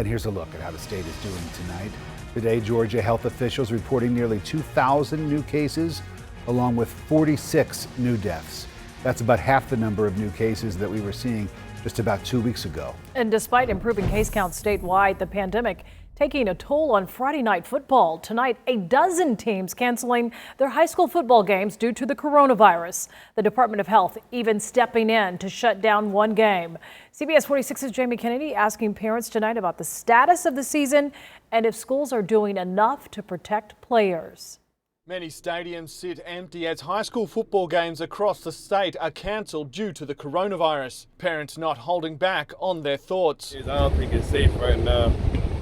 And here's a look at how the state is doing tonight. Today, Georgia health officials reporting nearly 2,000 new cases, along with 46 new deaths. That's about half the number of new cases that we were seeing just about 2 weeks ago. And despite improving case counts statewide, the pandemic taking a toll on Friday night football. Tonight, a dozen teams canceling their high school football games due to the coronavirus. The Department of Health even stepping in to shut down one game. CBS 46's Jamie Kennedy asking parents tonight about the status of the season and if schools are doing enough to protect players. Many stadiums sit empty as high school football games across the state are cancelled due to the coronavirus. Parents not holding back on their thoughts. I don't think it's safe right now.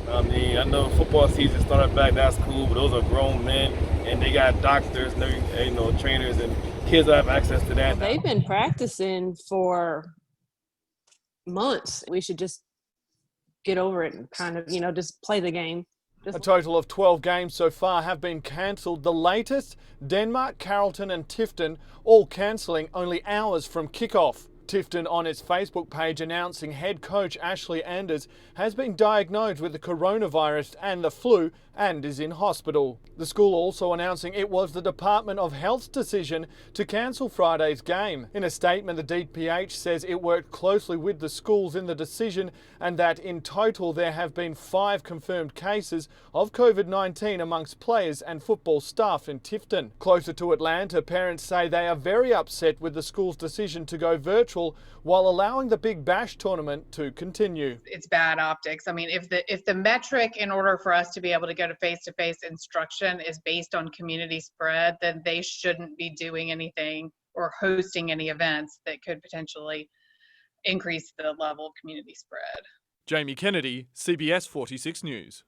I mean, I know football season started back, that's cool, but those are grown men and they got doctors and trainers, and kids have access to that. They've been practicing for months. We should just get over it and kind of, just play the game. A total of 12 games so far have been cancelled. The latest, Denmark, Carrollton and Tifton, all cancelling only hours from kickoff. Tifton on its Facebook page announcing head coach Ashley Anders has been diagnosed with the coronavirus and the flu and is in hospital. The school also announcing it was the Department of Health's decision to cancel Friday's game. In a statement, the DPH says it worked closely with the schools in the decision and that in total there have been 5 confirmed cases of COVID-19 amongst players and football staff in Tifton. Closer to Atlanta, parents say they are very upset with the school's decision to go virtual while allowing the Big Bash tournament to continue. It's bad optics. I mean, if the metric in order for us to be able to go to face-to-face instruction is based on community spread, then they shouldn't be doing anything or hosting any events that could potentially increase the level of community spread. Jamie Kennedy, CBS 46 News.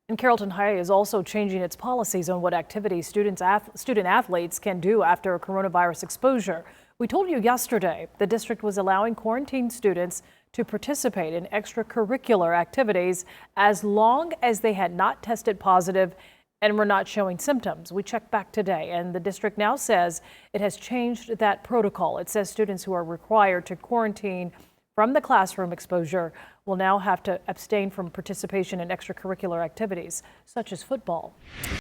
And Carrollton High is also changing its policies on what activities student athletes can do after a coronavirus exposure. We told you yesterday the district was allowing quarantined students to participate in extracurricular activities as long as they had not tested positive and were not showing symptoms. We checked back today, and the district now says it has changed that protocol. It says students who are required to quarantine from the classroom exposure will now have to abstain from participation in extracurricular activities such as football.